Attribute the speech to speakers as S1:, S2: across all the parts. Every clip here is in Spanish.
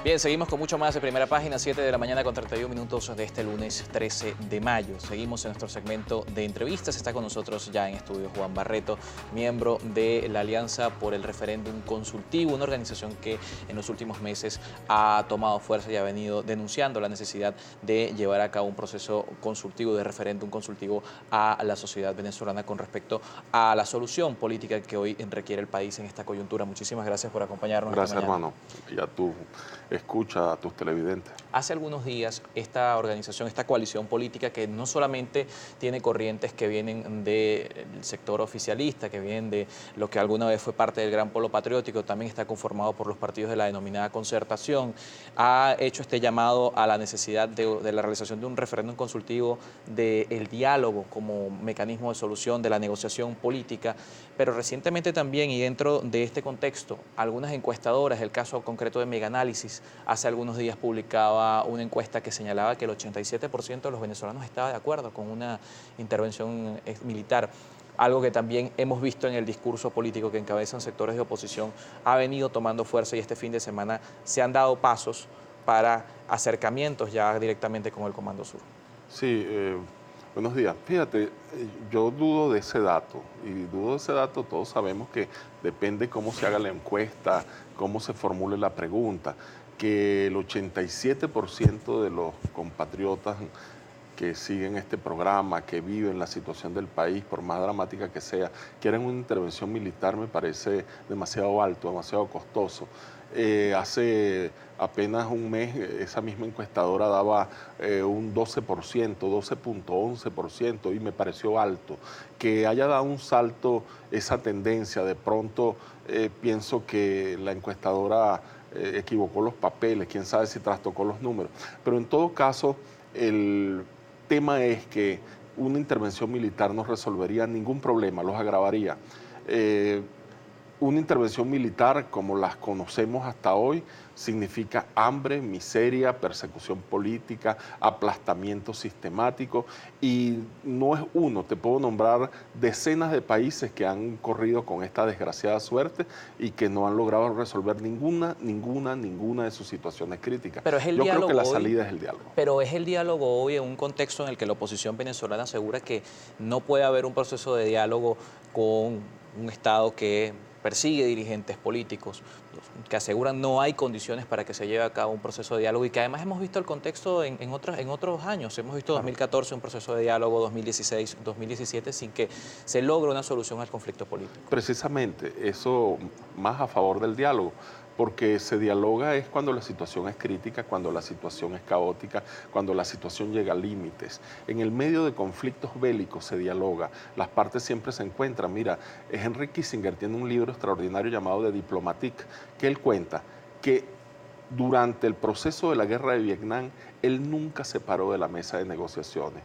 S1: Bien, seguimos con mucho más de Primera Página, 7 de la mañana con 31 minutos de este lunes 13 de mayo. Seguimos en nuestro segmento de entrevistas. Está con nosotros ya en estudio Juan Barreto, miembro de la Alianza por el Referéndum Consultivo, una organización que en los últimos meses ha tomado fuerza y ha venido denunciando la necesidad de llevar a cabo un proceso consultivo, de referéndum consultivo a la sociedad venezolana con respecto a la solución política que hoy requiere el país en esta coyuntura. Muchísimas gracias por acompañarnos esta
S2: Gracias,
S1: mañana.
S2: hermano. Ya tú escucha a tus televidentes.
S1: Hace algunos días esta organización, esta coalición política que no solamente tiene corrientes que vienen del sector oficialista, que vienen de lo que alguna vez fue parte del Gran Polo Patriótico, también está conformado por los partidos de la denominada concertación, ha hecho este llamado a la necesidad de la realización de un referéndum consultivo, del diálogo como mecanismo de solución, de la negociación política, pero recientemente también, y dentro de este contexto, algunas encuestadoras, el caso concreto de Megaanálisis, hace algunos días publicaba una encuesta que señalaba que el 87% de los venezolanos estaba de acuerdo con una intervención militar. Algo que también hemos visto en el discurso político que encabezan sectores de oposición ha venido tomando fuerza, y este fin de semana se han dado pasos para acercamientos ya directamente con el Comando Sur.
S2: Sí, buenos días. Fíjate, yo dudo de ese dato, y dudo de ese dato, todos sabemos que depende cómo se haga la encuesta, cómo se formule la pregunta, que el 87% de los compatriotas que siguen este programa, que viven la situación del país, por más dramática que sea, quieren una intervención militar, me parece demasiado alto, demasiado costoso. Hace apenas un mes, esa misma encuestadora daba un 12%, 12.11%, y me pareció alto. Que haya dado un salto esa tendencia, de pronto pienso que la encuestadora equivocó los papeles, quién sabe si trastocó los números. Pero en todo caso, el tema es que una intervención militar no resolvería ningún problema, los agravaría. Una intervención militar, como las conocemos hasta hoy, significa hambre, miseria, persecución política, aplastamiento sistemático, y no es uno, te puedo nombrar decenas de países que han corrido con esta desgraciada suerte y que no han logrado resolver ninguna de sus situaciones críticas.
S1: Pero es el
S2: Yo creo
S1: diálogo
S2: que la
S1: hoy,
S2: salida es el diálogo.
S1: Pero es el diálogo hoy en un contexto en el que la oposición venezolana asegura que no puede haber un proceso de diálogo con un Estado que persigue dirigentes políticos, que aseguran no hay condiciones para que se lleve a cabo un proceso de diálogo, y que además hemos visto el contexto en otros años. Hemos visto 2014 un proceso de diálogo, 2016, 2017, sin que se logre una solución al conflicto político.
S2: Precisamente, eso más a favor del diálogo, porque se dialoga es cuando la situación es crítica, cuando la situación es caótica, cuando la situación llega a límites. En el medio de conflictos bélicos se dialoga, las partes siempre se encuentran. Mira, Henry Kissinger tiene un libro extraordinario llamado De Diplomatique, que él cuenta que durante el proceso de la guerra de Vietnam, él nunca se paró de la mesa de negociaciones.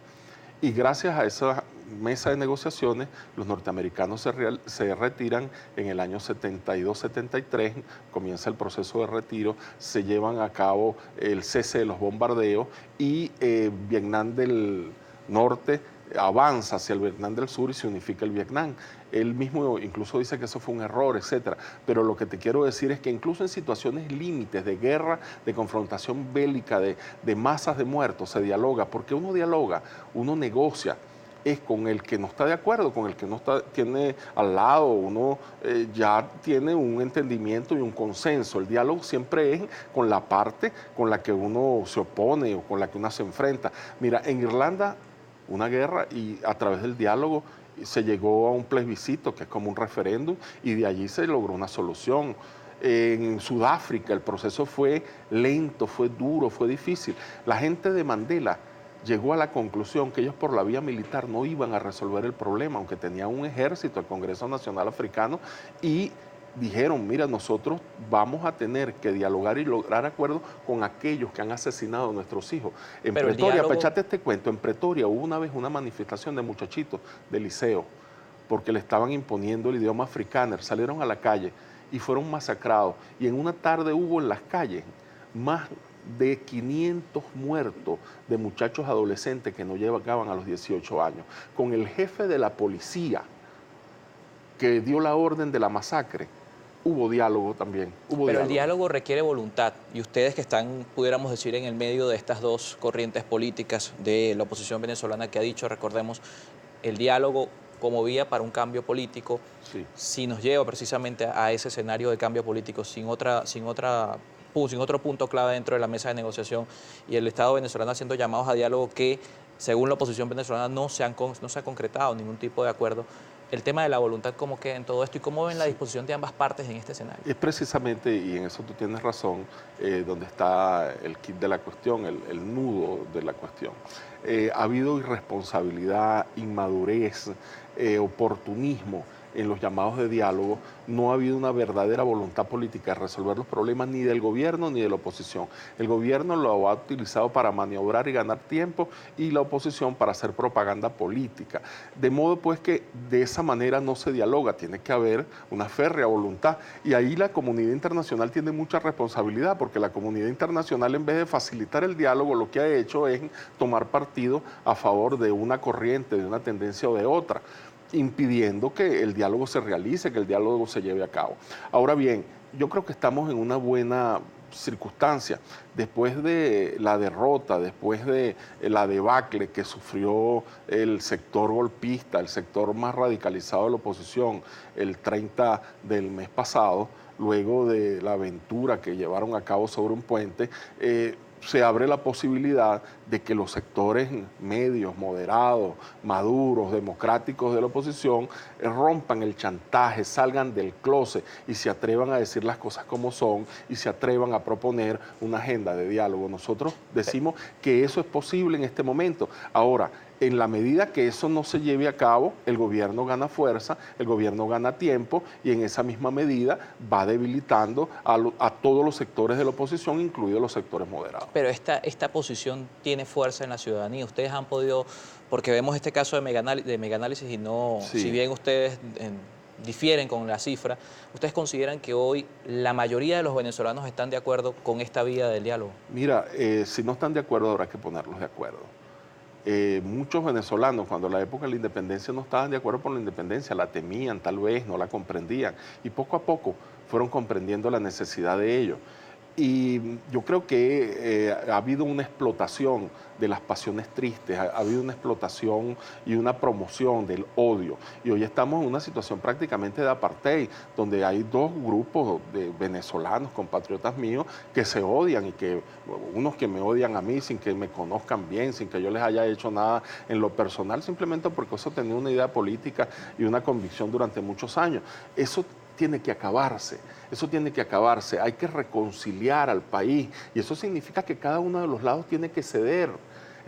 S2: Y gracias a esa mesa de negociaciones, los norteamericanos se retiran en el año 72-73, comienza el proceso de retiro, se llevan a cabo el cese de los bombardeos, y Vietnam del Norte avanza hacia el Vietnam del Sur y se unifica el Vietnam. Él mismo incluso dice que eso fue un error, etcétera. Pero lo que te quiero decir es que incluso en situaciones límites de guerra, de confrontación bélica, de masas de muertos, se dialoga, porque uno dialoga, uno negocia. Es con el que no está de acuerdo, con el que no está, tiene al lado, uno ya tiene un entendimiento y un consenso. El diálogo siempre es con la parte con la que uno se opone o con la que uno se enfrenta. Mira, en Irlanda, una guerra, y a través del diálogo se llegó a un plebiscito, que es como un referéndum, y de allí se logró una solución. En Sudáfrica el proceso fue lento, fue duro, fue difícil. La gente de Mandela llegó a la conclusión que ellos por la vía militar no iban a resolver el problema, aunque tenían un ejército, el Congreso Nacional Africano, y dijeron, mira, nosotros vamos a tener que dialogar y lograr acuerdos con aquellos que han asesinado a nuestros hijos. En
S1: Pero
S2: Pretoria, para echarte este cuento, en Pretoria hubo una vez una manifestación de muchachitos de liceo, porque le estaban imponiendo el idioma afrikáner, salieron a la calle y fueron masacrados, y en una tarde hubo en las calles más de 500 muertos de muchachos adolescentes que no llegaban a los 18 años, con el jefe de la policía que dio la orden de la masacre hubo diálogo también.
S1: Pero el diálogo requiere voluntad y ustedes que están, pudiéramos decir, en el medio de estas dos corrientes políticas de la oposición venezolana que ha dicho, recordemos, el diálogo como vía para un cambio político,
S2: Sí.
S1: si nos lleva precisamente a ese escenario de cambio político sin otro punto clave dentro de la mesa de negociación y el Estado venezolano haciendo llamados a diálogo que, según la oposición venezolana, no se ha concretado ningún tipo de acuerdo. El tema de la voluntad, ¿cómo queda en todo esto y cómo ven la disposición de ambas partes en este escenario?
S2: Es precisamente, y en eso tú tienes razón, donde está el kit de la cuestión, el nudo de la cuestión. Ha habido irresponsabilidad, inmadurez, oportunismo en los llamados de diálogo. No ha habido una verdadera voluntad política de resolver los problemas ni del gobierno ni de la oposición. El gobierno lo ha utilizado para maniobrar y ganar tiempo y la oposición para hacer propaganda política. De modo pues que de esa manera no se dialoga, tiene que haber una férrea voluntad. Y ahí la comunidad internacional tiene mucha responsabilidad, porque la comunidad internacional, en vez de facilitar el diálogo, lo que ha hecho es tomar partido a favor de una corriente, de una tendencia o de otra, impidiendo que el diálogo se realice, que el diálogo se lleve a cabo. Ahora bien, yo creo que estamos en una buena circunstancia. Después de la derrota, después de la debacle que sufrió el sector golpista, el sector más radicalizado de la oposición, el 30 del mes pasado, luego de la aventura que llevaron a cabo sobre un puente, se abre la posibilidad de que los sectores medios, moderados, maduros, democráticos de la oposición rompan el chantaje, salgan del closet y se atrevan a decir las cosas como son y se atrevan a proponer una agenda de diálogo. Nosotros decimos que eso es posible en este momento. Ahora, en la medida que eso no se lleve a cabo, el gobierno gana fuerza, el gobierno gana tiempo y en esa misma medida va debilitando a todos los sectores de la oposición, incluidos los sectores moderados.
S1: Pero esta posición tiene fuerza en la ciudadanía. Ustedes han podido, porque vemos este caso de Meganálisis y no,
S2: Sí.
S1: si bien ustedes difieren con la cifra, ¿ustedes consideran que hoy la mayoría de los venezolanos están de acuerdo con esta vía del diálogo?
S2: Mira, si no están de acuerdo, habrá que ponerlos de acuerdo. Muchos venezolanos, cuando en la época de la independencia no estaban de acuerdo con la independencia, la temían, tal vez, no la comprendían, y poco a poco fueron comprendiendo la necesidad de ello. Y yo creo que ha habido una explotación de las pasiones tristes, ha habido una explotación y una promoción del odio. Y hoy estamos en una situación prácticamente de apartheid, donde hay dos grupos de venezolanos, compatriotas míos, que se odian y que unos que me odian a mí sin que me conozcan bien, sin que yo les haya hecho nada en lo personal, simplemente porque eso tenía una idea política y una convicción durante muchos años. Eso tiene que acabarse, eso tiene que acabarse, hay que reconciliar al país y eso significa que cada uno de los lados tiene que ceder.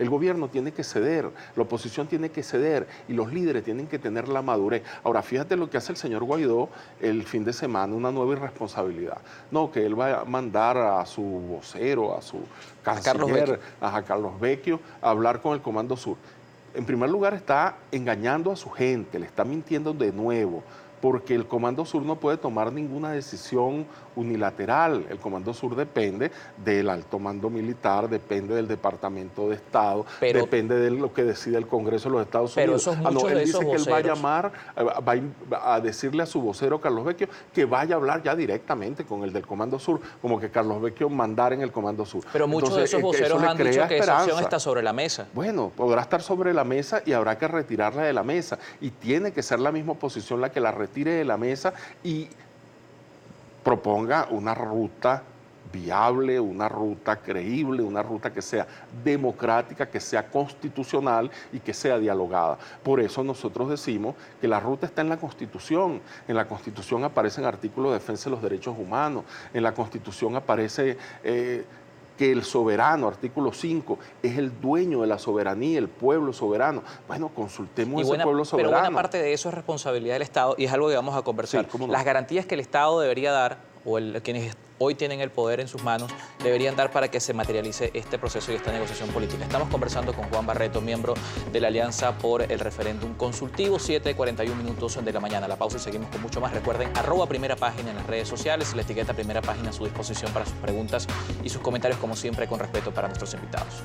S2: El gobierno tiene que ceder, la oposición tiene que ceder y los líderes tienen que tener la madurez. Ahora, fíjate lo que hace el señor Guaidó el fin de semana, una nueva irresponsabilidad. No, que él va a mandar a su vocero, a su canciller, a Carlos Vecchio, a hablar con el Comando Sur. En primer lugar, está engañando a su gente, le está mintiendo de nuevo, porque el Comando Sur no puede tomar ninguna decisión unilateral. El Comando Sur depende del alto mando militar, depende del Departamento de Estado, depende de lo que decide el Congreso de los Estados Unidos. Él dice que él va a llamar, va a decirle a su vocero Carlos Vecchio que vaya a hablar ya directamente con el del Comando Sur, como que Carlos Vecchio mandara en el Comando Sur.
S1: Pero muchos de esos voceros han dicho que esa opción está sobre la mesa.
S2: Bueno, podrá estar sobre la mesa y habrá que retirarla de la mesa. Y tiene que ser la misma oposición la que la retire de la mesa y proponga una ruta viable, una ruta creíble, una ruta que sea democrática, que sea constitucional y que sea dialogada. Por eso nosotros decimos que la ruta está en la Constitución. En la Constitución aparecen artículos de defensa de los derechos humanos. En la Constitución aparece que el soberano, artículo 5, es el dueño de la soberanía, el pueblo soberano. Bueno, consultemos ese pueblo soberano.
S1: Pero buena parte de eso es responsabilidad del Estado y es algo que vamos a conversar.
S2: Sí, ¿cómo no?
S1: Las garantías que el Estado debería dar, o quienes hoy tienen el poder en sus manos, deberían dar para que se materialice este proceso y esta negociación política. Estamos conversando con Juan Barreto, miembro de la Alianza por el Referéndum Consultivo, 7:41 de la mañana. La pausa y seguimos con mucho más. Recuerden, @Primera Página en las redes sociales, la etiqueta Primera Página a su disposición para sus preguntas y sus comentarios, como siempre, con respeto para nuestros invitados.